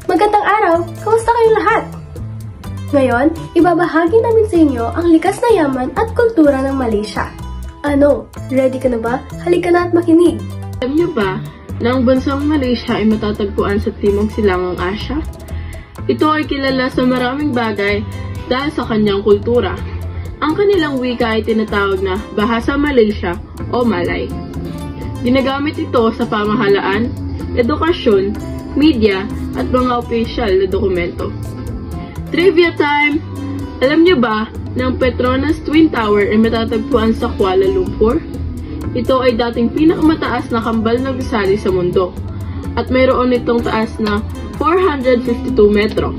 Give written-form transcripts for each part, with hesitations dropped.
Magandang araw! Kamusta kayong lahat? Ngayon, ibabahagi namin sa inyo ang likas na yaman at kultura ng Malaysia. Ano? Ready ka na ba? Halika na at makinig! Alam niyo ba na ang bansang Malaysia ay matatagpuan sa Timog Silangang Asya? Ito ay kilala sa maraming bagay dahil sa kanyang kultura. Ang kanilang wika ay tinatawag na Bahasa Malaysia o Malay. Ginagamit ito sa pamahalaan, edukasyon, media, at mga opisyal na dokumento. Trivia time! Alam niyo ba na ang Petronas Twin Tower ay matatagpuan sa Kuala Lumpur? Ito ay dating pinakamataas na kambal na gusali sa mundo at mayroon itong taas na 452 metro.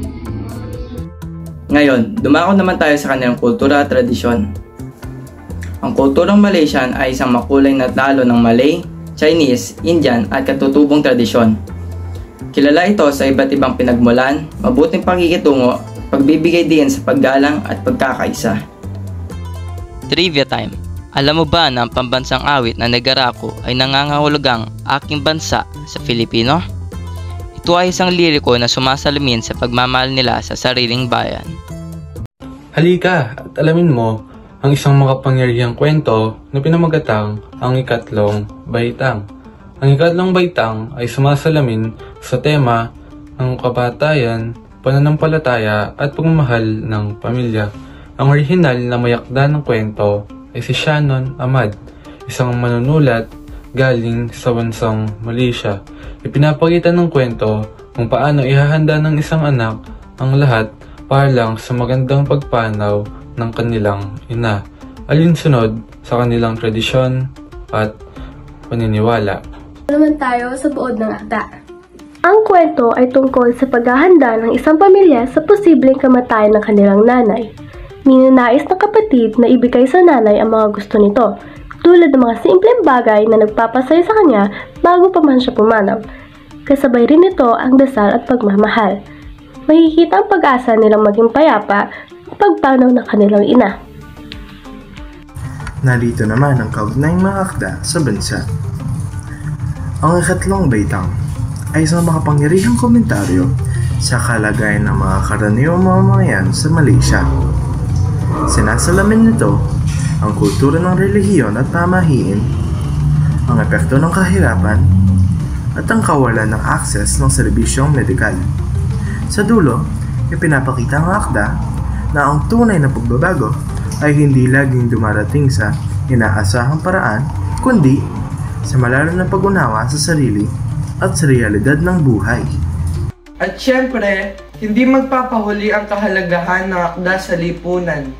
Ngayon, dumako naman tayo sa kanilang kultura at tradisyon. Ang kulturang Malaysian ay isang makulay na talo ng Malay, Chinese, Indian at katutubong tradisyon. Kilala ito sa iba't ibang pinagmulan, mabuting pakikitungo, pagbibigay din sa paggalang at pagkakaisa. Trivia time! Alam mo ba na ang pambansang awit na Negarako ay nangangahulugang aking bansa sa Filipino? Ito ay isang liriko na sumasalamin sa pagmamahal nila sa sariling bayan. Halika at alamin mo ang isang makapangyarihang kwento na pinamagatang ang ikatlong baitang. Ang ikatlong baitang ay sumasalamin sa tema ng kabatayan, pananampalataya at pagmamahal ng pamilya. Ang orihinal na mayakda ng kwento ay si Shannon Ahmad, isang manunulat galing sa bansang Malaysia. Ipinapakita ng kwento kung paano ihahanda ng isang anak ang lahat para lang sa magandang pagpanaw ng kanilang ina, alinsunod sa kanilang tradisyon at paniniwala. Naman tayo sa buod ng akda. Ang kwento ay tungkol sa paghahanda ng isang pamilya sa posibleng kamatayan ng kanilang nanay. Ninanais ng kapatid na ibigay sa nanay ang mga gusto nito, tulad ng mga simpleng bagay na nagpapasaya sa kanya bago pa man siya pumanaw. Kasabay rin nito ang dasal at pagmamahal. Makikita ang pag-asa nilang maging payapa at pagpanaw ng kanilang ina. Narito naman ang kaugnayang mga akda sa bansa. Ang ikatlong baitang ay isang makapangyarihang komentaryo sa kalagayan ng mga karaniwang mamamayan sa Malaysia. Sinasalamin nito ang kultura ng relihiyon at pamahiin, ang epekto ng kahirapan, at ang kawalan ng akses ng serbisyong medikal. Sa dulo, ipinapakita ang akda na ang tunay na pagbabago ay hindi laging dumarating sa inaasahang paraan, kundi sa malalim na pag-unawa sa sarili at sa realidad ng buhay. At syempre, hindi magpapahuli ang kahalagahan ng akda sa lipunan.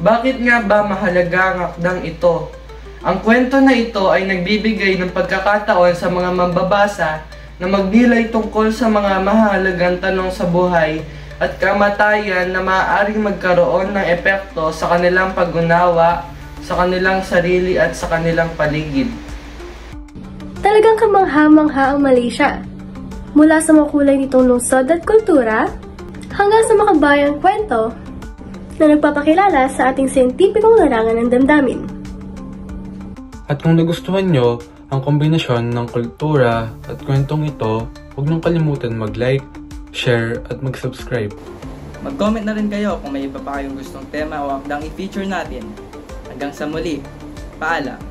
Bakit nga ba mahalaga ang akdang ito? Ang kwento na ito ay nagbibigay ng pagkakataon sa mga mambabasa na magnilay tungkol sa mga mahalagang tanong sa buhay at kamatayan na maaaring magkaroon ng epekto sa kanilang pag-unawa, sa kanilang sarili at sa kanilang paligid. Talagang kamangha-mangha ang Malaysia. Mula sa makulay nitong lungsod at kultura, hanggang sa makabayang kwento na nagpapakilala sa ating siyentipikong larangan ng damdamin. At kung nagustuhan nyo ang kombinasyon ng kultura at kwentong ito, huwag niyong kalimutan mag-like, share at mag-subscribe. Mag-comment na rin kayo kung may iba pa kayong gustong tema o akdang i-feature natin. Hanggang sa muli, paalam!